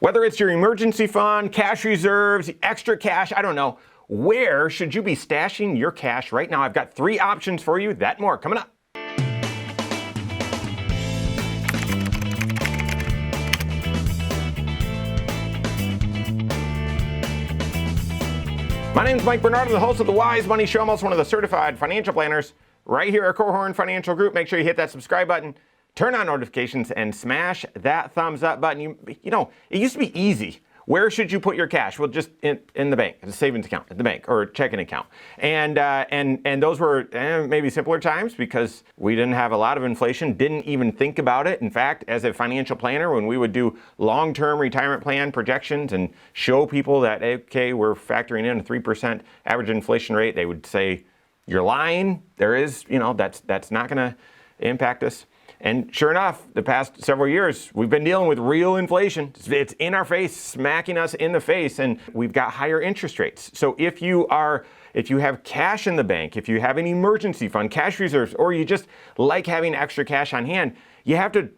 Whether it's your emergency fund, cash reserves, extra cash, I don't know, where should you be stashing your cash right now? I've got 3 options for you, that and more coming up. My name is Mike Bernard. I'm the host of the Wise Money Show. I'm also one of the certified financial planners right here at Korhorn Financial Group. Make sure you hit that subscribe button, turn on notifications, and smash that thumbs up button. You know, it used to be easy. Where should you put your cash? Well, just in the bank, a savings account at the bank or checking account. And those were maybe simpler times because we didn't have a lot of inflation, didn't even think about it. In fact, as a financial planner, when we would do long-term retirement plan projections and show people that, okay, we're factoring in a 3% average inflation rate, they would say, you're lying. There is, that's not going to impact us. And sure enough, the past several years, we've been dealing with real inflation. It's in our face, smacking us in the face, and we've got higher interest rates. So if you have cash in the bank, if you have an emergency fund, cash reserves, or you just like having extra cash on hand, you have to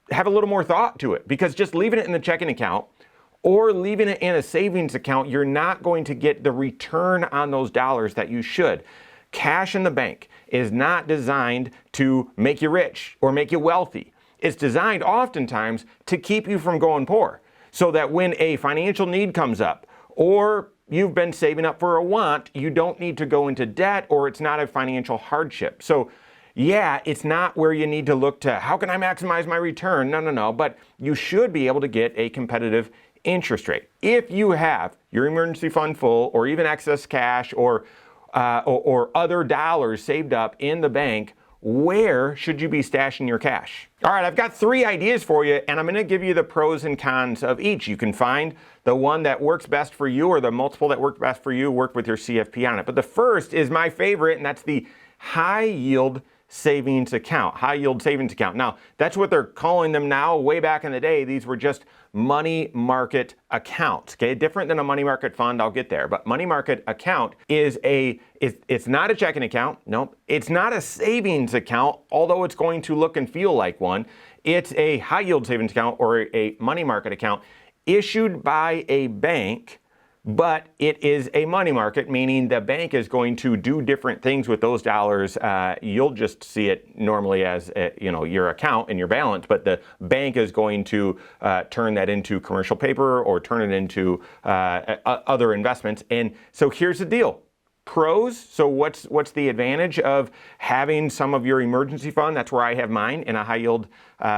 have a little more thought to it, because just leaving it in the checking account or leaving it in a savings account, you're not going to get the return on those dollars that you should. Cash in the bank is not designed to make you rich or make you wealthy. It's designed oftentimes to keep you from going poor, so that when a financial need comes up or you've been saving up for a want, you don't need to go into debt, or it's not a financial hardship. So yeah, it's not where you need to look to, how can I maximize my return? No. But you should be able to get a competitive interest rate. If you have your emergency fund full, or even excess cash, or other dollars saved up in the bank, where should you be stashing your cash? All right, I've got 3 ideas for you, and I'm going to give you the pros and cons of each. You can find the one that works best for you, or the multiple that work best for you, work with your CFP on it. But the first is my favorite, and that's the high yield savings account. High yield savings account. Now, that's what they're calling them now. Way back in the day, these were just money market accounts. Okay, different than a money market fund. I'll get there. But money market account is it's not a checking account. Nope. It's not a savings account, although it's going to look and feel like one. It's a high yield savings account, or a money market account issued by a bank, but it is a money market, meaning the bank is going to do different things with those dollars. You'll just see it normally as your account and your balance, but the bank is going to turn that into commercial paper or turn it into other investments. And so here's the deal. Pros, so what's the advantage of having some of your emergency fund? That's where I have mine, in a high yield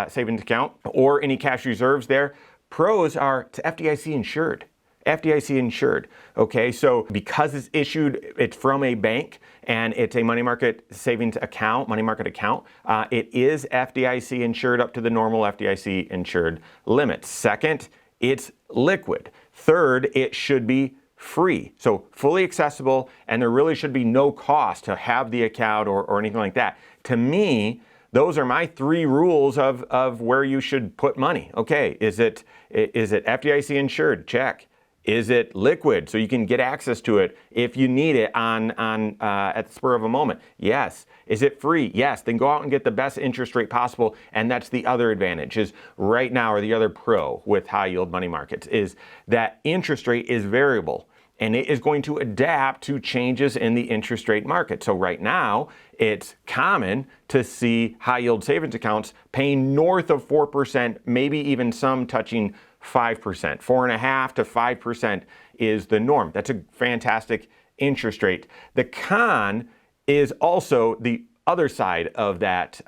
savings account, or any cash reserves there. Pros are it's FDIC insured. FDIC insured. Okay, so because it's from a bank and it's a money market savings account, money market account, it is FDIC insured up to the normal FDIC insured limits. Second, it's liquid. Third, it should be free. So fully accessible, and there really should be no cost to have the account or anything like that. To me, those are my 3 rules of where you should put money. Okay, is it FDIC insured? Check. Is it liquid, so you can get access to it if you need it at the spur of a moment? Yes. Is it free? Yes. Then go out and get the best interest rate possible, and that's the other advantage. Is right now, or the other pro with high yield money markets, is that interest rate is variable, and it is going to adapt to changes in the interest rate market. So right now, it's common to see high yield savings accounts paying north of 4%, maybe even some touching 5%. 4.5% to 5% is the norm. That's a fantastic interest rate. The con is also the other side of that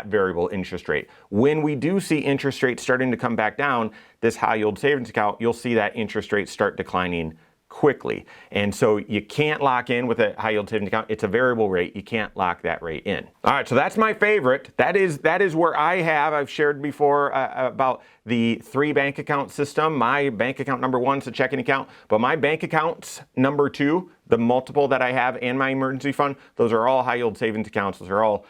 variable interest rate. When we do see interest rates starting to come back down, this high yield savings account, you'll see that interest rate start declining quickly. And so you can't lock in with a high yield savings account. It's a variable rate. You can't lock that rate in. All right, so that's my favorite. That is where I've shared before about the 3 bank account system. My bank account number 1 is a checking account, but my bank accounts number 2, the multiple that I have in my emergency fund, those are all high yield savings accounts. Those are all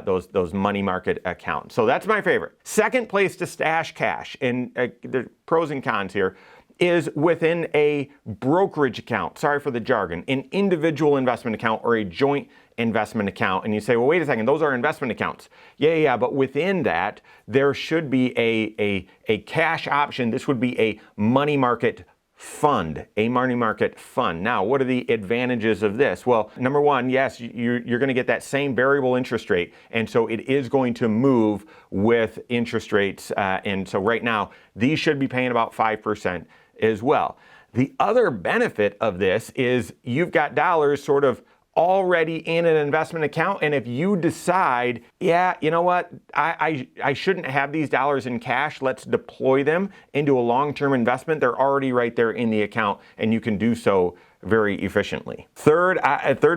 those money market accounts. So that's my favorite. Second place to stash cash, and the pros and cons here, is within a brokerage account. Sorry for the jargon. An individual investment account or a joint investment account. And you say, well, wait a second, those are investment accounts. Yeah, but within that, there should be a cash option. This would be a money market fund, a money market fund. Now, what are the advantages of this? Well, number one, yes, you're going to get that same variable interest rate, and so it is going to move with interest rates. And so right now, these should be paying about 5% as well. The other benefit of this is you've got dollars sort of already in an investment account, and if you decide, yeah, you know what, I shouldn't have these dollars in cash, let's deploy them into a long-term investment, they're already right there in the account, and you can do so very efficiently. Third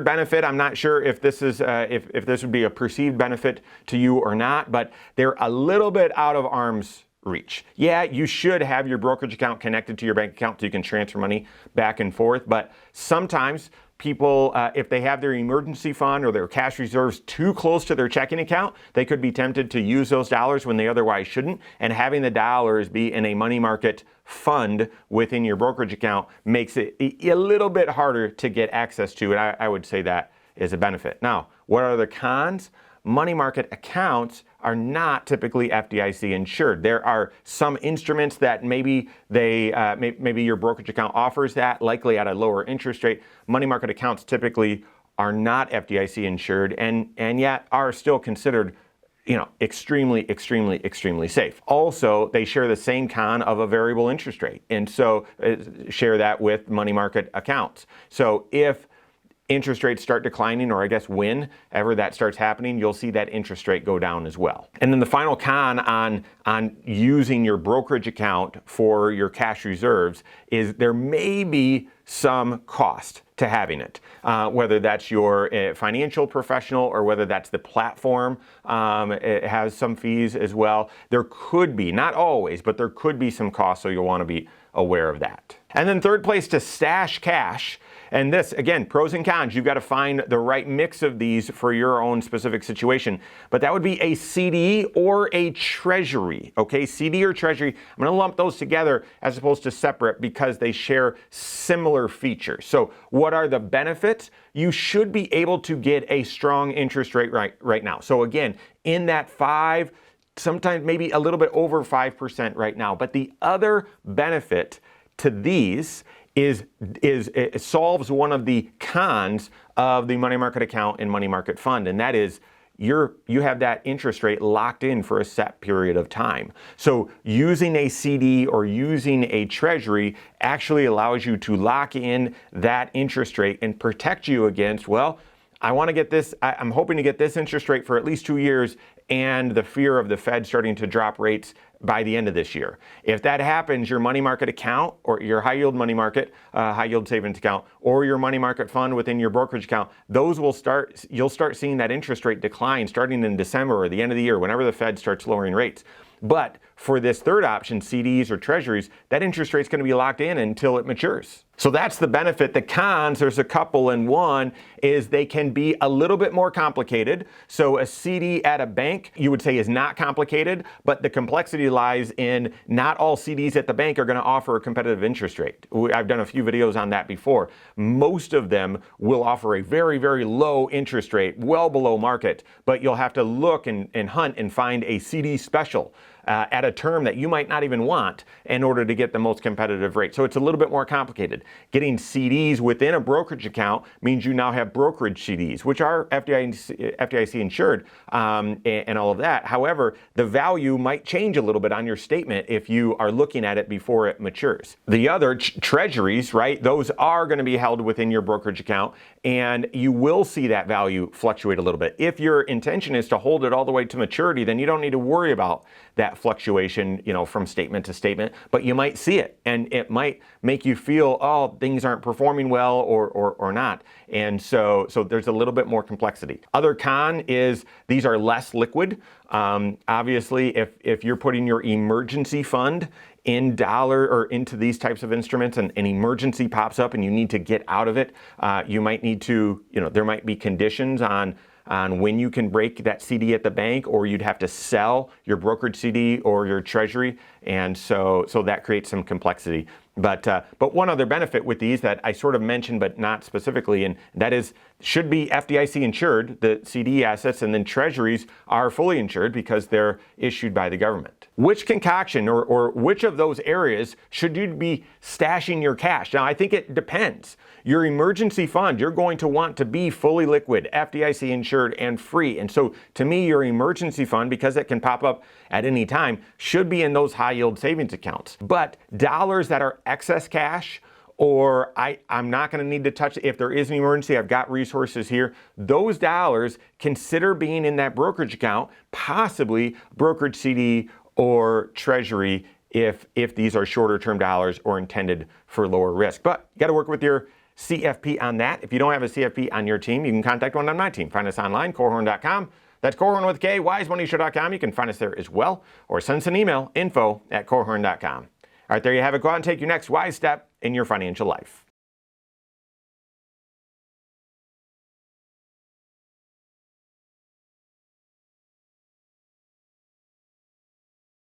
benefit, I'm not sure if this is if this would be a perceived benefit to you or not, but they're a little bit out of arm's reach. Yeah, you should have your brokerage account connected to your bank account so you can transfer money back and forth, but sometimes people, if they have their emergency fund or their cash reserves too close to their checking account, they could be tempted to use those dollars when they otherwise shouldn't. And having the dollars be in a money market fund within your brokerage account makes it a little bit harder to get access to. And I would say that is a benefit. Now, what are the cons? Money market accounts are not typically FDIC insured. There are some instruments that maybe maybe your brokerage account offers that, likely at a lower interest rate. Money market accounts typically are not FDIC insured and yet are still considered, extremely safe. Also, they share the same con of a variable interest rate, and so share that with money market accounts. So if interest rates start declining, or I guess whenever that starts happening, you'll see that interest rate go down as well. And then the final con on using your brokerage account for your cash reserves is there may be some cost to having it, whether that's your financial professional or whether that's the platform. It has some fees as well. There could be, not always, but there could be some costs, so you'll want to be aware of that. And then third place, to stash cash. And this, again, pros and cons. You've got to find the right mix of these for your own specific situation. But that would be a CD or a treasury, okay? CD or treasury. I'm going to lump those together as opposed to separate because they share similar features. So what are the benefits? You should be able to get a strong interest rate right now. So again, in that 5, sometimes maybe a little bit over 5% right now. But the other benefit to these is it solves one of the cons of the money market account and money market fund, and that is you have that interest rate locked in for a set period of time. So using a CD or using a treasury actually allows you to lock in that interest rate and protect you against, well, I want to get this, I'm hoping to get this interest rate for at least 2 years, and the fear of the Fed starting to drop rates by the end of this year. If that happens, your money market account or your high yield money market, high yield savings account, or your money market fund within your brokerage account, you'll start seeing that interest rate decline starting in December or the end of the year, whenever the Fed starts lowering rates. But for this third option, CDs or treasuries, that interest rate's going to be locked in until it matures. So that's the benefit. The cons, there's a couple, and one is they can be a little bit more complicated. So a CD at a bank, you would say, is not complicated, but the complexity lies in not all CDs at the bank are going to offer a competitive interest rate. I've done a few videos on that before. Most of them will offer a very, very low interest rate, well below market, but you'll have to look and hunt and find a CD special at a term that you might not even want in order to get the most competitive rate. So it's a little bit more complicated. Getting CDs within a brokerage account means you now have brokerage CDs, which are FDIC insured and all of that. However, the value might change a little bit on your statement if you are looking at it before it matures. The other treasuries, right, those are going to be held within your brokerage account, and you will see that value fluctuate a little bit. If your intention is to hold it all the way to maturity, then you don't need to worry about that fluctuation, from statement to statement, but you might see it, and it might make you feel, oh, things aren't performing well or not. And so there's a little bit more complexity. Other con is these are less liquid. Obviously, if you're putting your emergency fund in dollar or into these types of instruments and an emergency pops up and you need to get out of it, you might need to, there might be conditions on when you can break that CD at the bank, or you'd have to sell your brokerage CD or your treasury And so that creates some complexity. But one other benefit with these that I sort of mentioned, but not specifically, and that is should be FDIC insured, the CD assets, and then treasuries are fully insured because they're issued by the government. Which concoction or which of those areas should you be stashing your cash? Now, I think it depends. Your emergency fund, you're going to want to be fully liquid, FDIC insured, and free. And so to me, your emergency fund, because it can pop up at any time, should be in those high yield savings accounts. But dollars that are excess cash, or I'm not going to need to touch it. If there is an emergency, I've got resources here. Those dollars, consider being in that brokerage account, possibly brokerage CD or treasury if these are shorter term dollars or intended for lower risk. But you got to work with your CFP on that. If you don't have a CFP on your team, you can contact one on my team. Find us online, Korhorn.com. That's Korhorn with K, wisemoneyshow.com. You can find us there as well, or send us an email, info@korhorn.com. All right, there you have it. Go out and take your next wise step in your financial life.